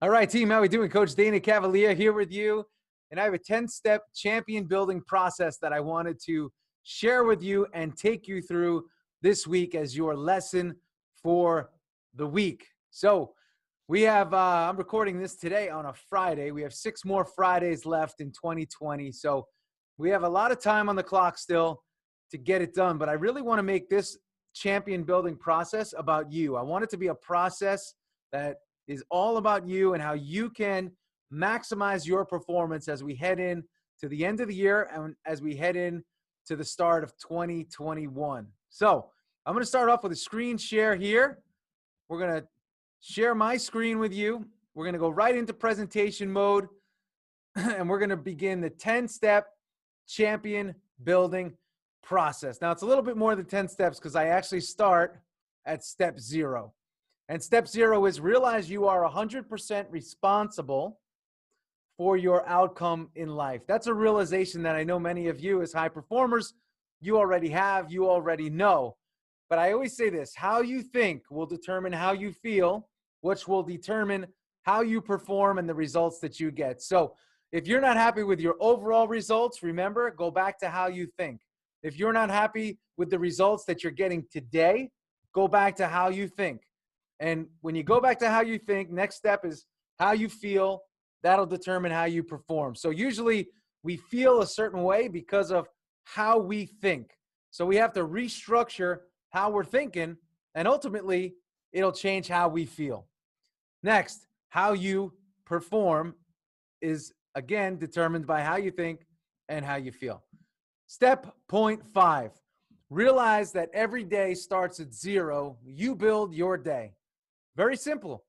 All right, team, how we doing? Coach Dana Cavalea here with you. And I have a 10-step champion building process that I wanted to share with you and take you through this week as your lesson for the week. So we have, I'm recording this today on a Friday. We have 6 more Fridays left in 2020. So we have a lot of time on the clock still to get it done. But I really want to make this champion building process about you. I want it to be a process that is all about you and how you can maximize your performance as we head in to the end of the year and as we head in to the start of 2021. So I'm going to start off with a screen share here. We're going to share my screen with you. We're going to go right into presentation mode and we're going to begin the 10-step champion building process. Now it's a little bit more than 10 steps because I actually start at step 0. And step 0 is realize you are 100% responsible for your outcome in life. That's a realization that I know many of you as high performers, you already have, you already know. But I always say this, how you think will determine how you feel, which will determine how you perform and the results that you get. So if you're not happy with your overall results, remember, go back to how you think. If you're not happy with the results that you're getting today, go back to how you think. And when you go back to how you think, next step is how you feel. That'll determine how you perform. So usually we feel a certain way because of how we think. So we have to restructure how we're thinking, and ultimately it'll change how we feel. Next, how you perform is again determined by how you think and how you feel. Step point 5, realize that every day starts at 0. You build your day. Very simple.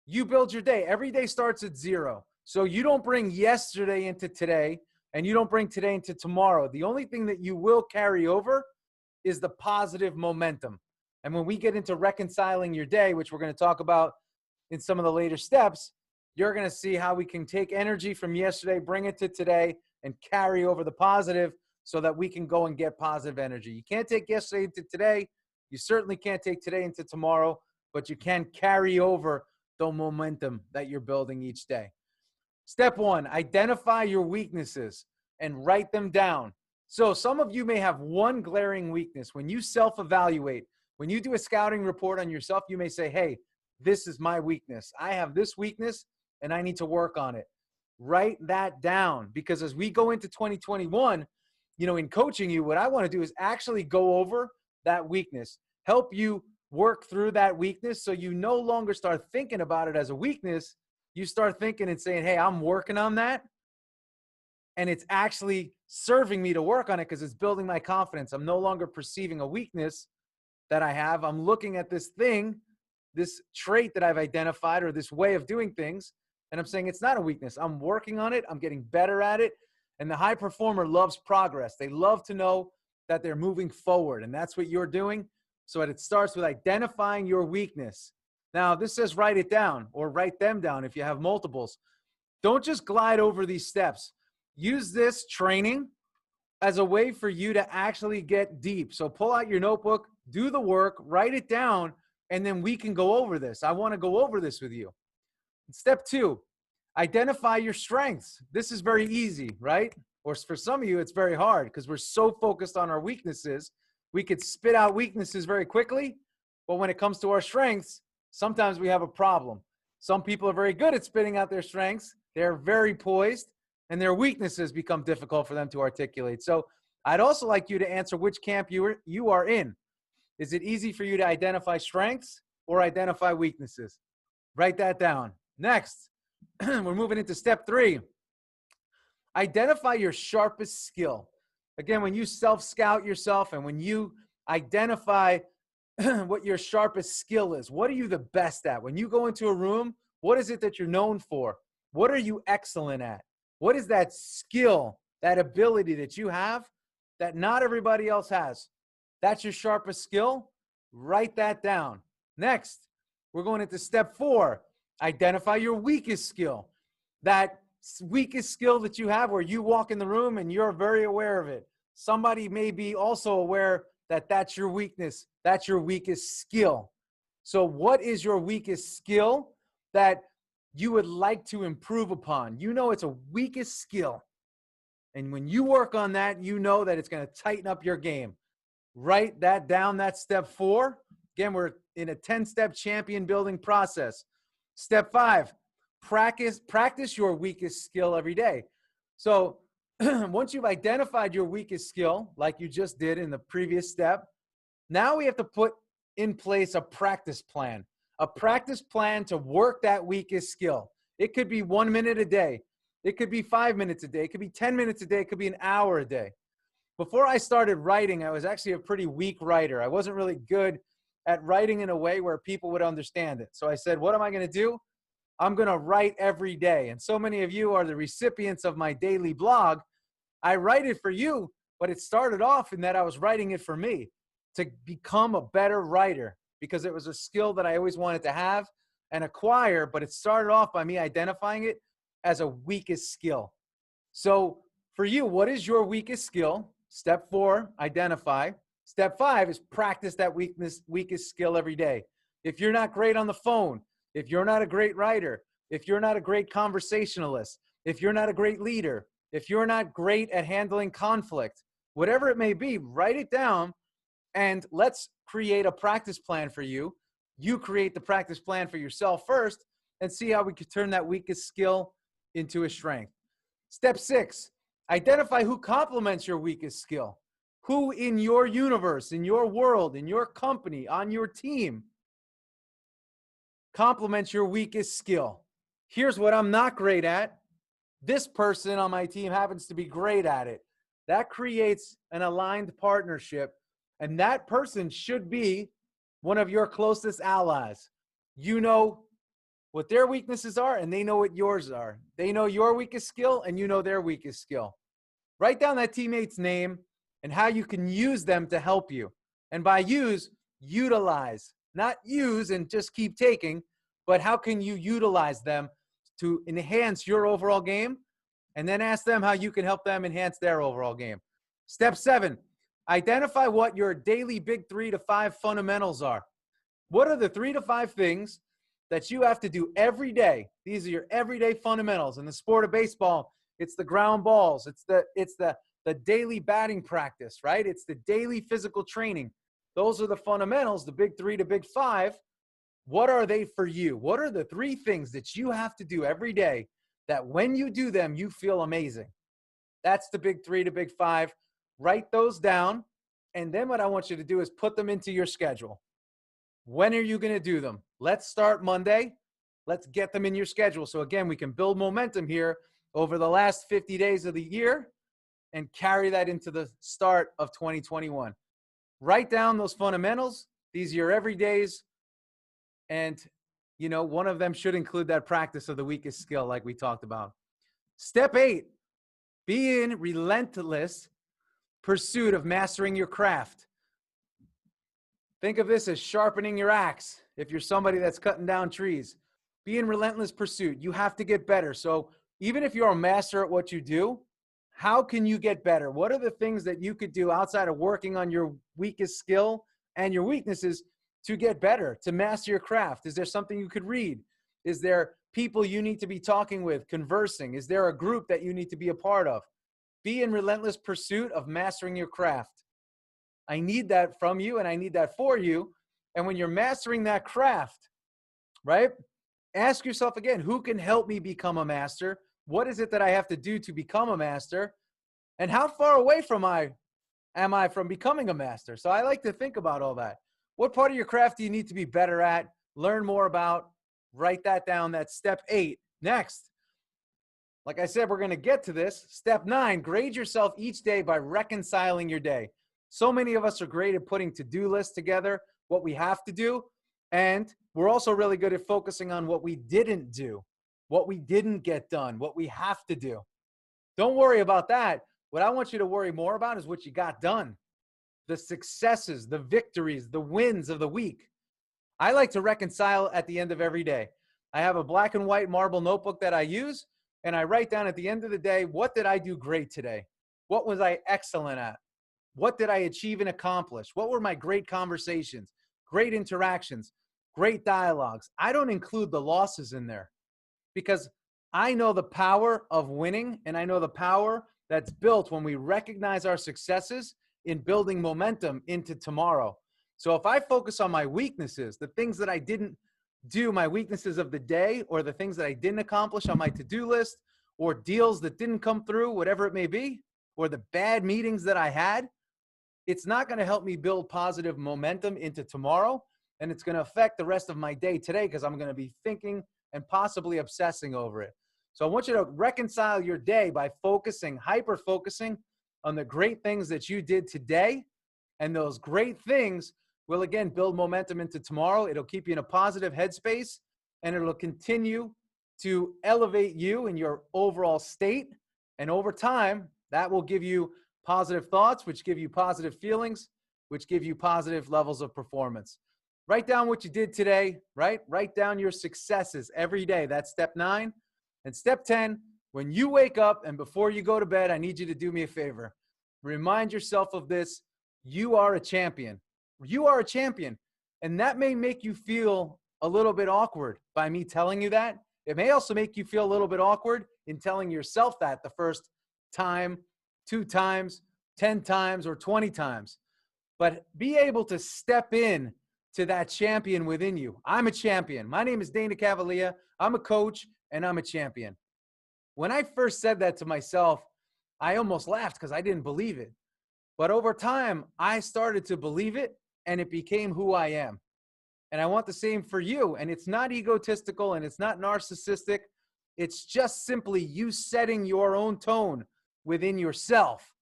You build your day. Every day starts at 0. So you don't bring yesterday into today, and you don't bring today into tomorrow. The only thing that you will carry over is the positive momentum. And when we get into reconciling your day, which we're going to talk about in some of the later steps, you're going to see how we can take energy from yesterday, bring it to today, and carry over the positive so that we can go and get positive energy. You can't take yesterday into today. You certainly can't take today into tomorrow, but you can carry over the momentum that you're building each day. Step 1, identify your weaknesses and write them down. So some of you may have one glaring weakness. When you self-evaluate, when you do a scouting report on yourself, you may say, hey, this is my weakness. I have this weakness and I need to work on it. Write that down, because as we go into 2021, in coaching you, what I want to do is actually go over that weakness, help you work through that weakness so you no longer start thinking about it as a weakness. You start thinking and saying, hey, I'm working on that. And it's actually serving me to work on it because it's building my confidence. I'm no longer perceiving a weakness that I have. I'm looking at this thing, this trait that I've identified or this way of doing things, and I'm saying it's not a weakness. I'm working on it. I'm getting better at it. And the high performer loves progress. They love to know that they're moving forward, and that's what you're doing. So it starts with identifying your weakness. Now, this says write it down or write them down if you have multiples. Don't just glide over these steps. Use this training as a way for you to actually get deep. So pull out your notebook, do the work, write it down, and then we can go over this. I want to go over this with you. Step 2, identify your strengths. This is very easy, right? Or for some of you, it's very hard because we're so focused on our weaknesses. We could spit out weaknesses very quickly, but when it comes to our strengths, sometimes we have a problem. Some people are very good at spitting out their strengths. They're very poised, and their weaknesses become difficult for them to articulate. So I'd also like you to answer which camp you are in. Is it easy for you to identify strengths or identify weaknesses? Write that down. Next, we're moving into step 3. Identify your sharpest skill. Again, when you self-scout yourself and when you identify what your sharpest skill is, what are you the best at? When you go into a room, what is it that you're known for? What are you excellent at? What is that skill, that ability that you have that not everybody else has? That's your sharpest skill. Write that down. Next, we're going into step 4. Identify your weakest skill. That weakest skill that you have where you walk in the room and you're very aware of it. Somebody may be also aware that that's your weakness. That's your weakest skill. So what is your weakest skill that you would like to improve upon. You know it's a weakest skill. And when you work on that, you know that it's going to tighten up your game. Write that down. That's step 4. Again, we're in a 10-step champion building process. Step 5, practice your weakest skill every day. So once you've identified your weakest skill, like you just did in the previous step, now we have to put in place a practice plan to work that weakest skill. It could be 1 minute a day. It could be 5 minutes a day. It could be 10 minutes a day. It could be an hour a day. Before I started writing, I was actually a pretty weak writer. I wasn't really good at writing in a way where people would understand it. So I said, what am I going to do? I'm going to write every day. And so many of you are the recipients of my daily blog. I write it for you, but it started off in that I was writing it for me to become a better writer, because it was a skill that I always wanted to have and acquire, but it started off by me identifying it as a weakest skill. So for you, what is your weakest skill? Step 4, identify. Step 5 is practice that weakest skill every day. If you're not great on the phone, if you're not a great writer, if you're not a great conversationalist, if you're not a great leader, if you're not great at handling conflict, whatever it may be, write it down and let's create a practice plan for you. You create the practice plan for yourself first and see how we could turn that weakest skill into a strength. Step 6, identify who complements your weakest skill. Who in your universe, in your world, in your company, on your team complements your weakest skill. Here's what I'm not great at. This person on my team happens to be great at it. That creates an aligned partnership, and that person should be one of your closest allies. You know what their weaknesses are, and they know what yours are. They know your weakest skill, and you know their weakest skill. Write down that teammate's name and how you can use them to help you. And by use, utilize. Not use and just keep taking, but how can you utilize them to enhance your overall game? And then ask them how you can help them enhance their overall game. Step 7, identify what your daily big 3 to 5 fundamentals are. What are the 3 to 5 things that you have to do every day? These are your everyday fundamentals. In the sport of baseball, it's the ground balls. It's the daily batting practice, right? It's the daily physical training. Those are the fundamentals, the big 3 to big 5. What are they for you? What are the 3 things that you have to do every day that when you do them, you feel amazing? That's the big 3 to big 5. Write those down. And then what I want you to do is put them into your schedule. When are you going to do them? Let's start Monday. Let's get them in your schedule. So again, we can build momentum here over the last 50 days of the year and carry that into the start of 2021. Write down those fundamentals. These are your everydays. And, you know, one of them should include that practice of the weakest skill like we talked about. Step 8, be in relentless pursuit of mastering your craft. Think of this as sharpening your axe. If you're somebody that's cutting down trees, be in relentless pursuit. You have to get better. So even if you're a master at what you do, how can you get better? What are the things that you could do outside of working on your weakest skill and your weaknesses to get better, to master your craft? Is there something you could read? Is there people you need to be talking with, conversing? Is there a group that you need to be a part of? Be in relentless pursuit of mastering your craft. I need that from you and I need that for you. And when you're mastering that craft, right, ask yourself again, who can help me become a master? What is it that I have to do to become a master? And how far away am I from becoming a master? So I like to think about all that. What part of your craft do you need to be better at? Learn more about. Write that down. That's step 8. Next, like I said, we're going to get to this. Step 9, grade yourself each day by reconciling your day. So many of us are great at putting to-do lists together, what we have to do. And we're also really good at focusing on what we didn't do, what we didn't get done, what we have to do. Don't worry about that. What I want you to worry more about is what you got done, the successes, the victories, the wins of the week. I like to reconcile at the end of every day. I have a black and white marble notebook that I use, and I write down at the end of the day, what did I do great today? What was I excellent at? What did I achieve and accomplish? What were my great conversations, great interactions, great dialogues? I don't include the losses in there. because I know the power of winning, and I know the power that's built when we recognize our successes in building momentum into tomorrow. So if I focus on my weaknesses, the things that I didn't do, my weaknesses of the day, or the things that I didn't accomplish on my to-do list, or deals that didn't come through, whatever it may be, or the bad meetings that I had, it's not going to help me build positive momentum into tomorrow. And it's going to affect the rest of my day today because I'm going to be thinking and possibly obsessing over it. So I want you to reconcile your day by focusing, hyper-focusing on the great things that you did today. And those great things will, again, build momentum into tomorrow. It'll keep you in a positive headspace, and it'll continue to elevate you in your overall state. And over time, that will give you positive thoughts, which give you positive feelings, which give you positive levels of performance. Write down what you did today, right? Write down your successes every day. That's step 9. And step 10, when you wake up and before you go to bed, I need you to do me a favor. Remind yourself of this. You are a champion. You are a champion. And that may make you feel a little bit awkward by me telling you that. It may also make you feel a little bit awkward in telling yourself that the first time, 2 times, 10 times, or 20 times. But be able to step in to that champion within you. I'm a champion. My name is Dana Cavalea. I'm a coach, and I'm a champion. When I first said that to myself, I almost laughed because I didn't believe it. But over time, I started to believe it, and it became who I am. And I want the same for you. And it's not egotistical, and it's not narcissistic. It's just simply you setting your own tone within yourself.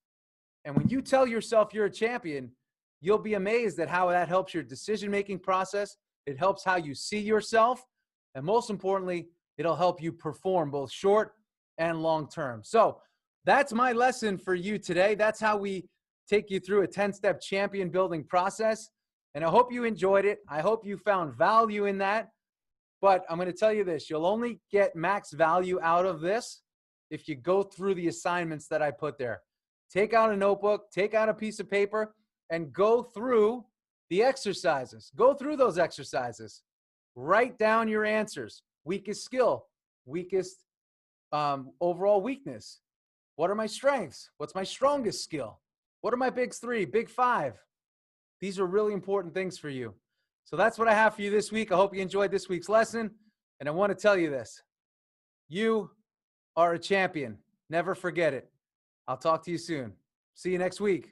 And when you tell yourself you're a champion, you'll be amazed at how that helps your decision-making process. It helps how you see yourself. And most importantly, it'll help you perform both short and long term. So that's my lesson for you today. That's how we take you through a 10-step champion building process. And I hope you enjoyed it. I hope you found value in that. But I'm going to tell you this, you'll only get max value out of this if you go through the assignments that I put there. Take out a notebook, take out a piece of paper, and go through the exercises. Go through those exercises. Write down your answers. Weakest skill, weakest overall weakness. What are my strengths? What's my strongest skill? What are my big 3, big 5? These are really important things for you. So that's what I have for you this week. I hope you enjoyed this week's lesson. And I want to tell you this. You are a champion. Never forget it. I'll talk to you soon. See you next week.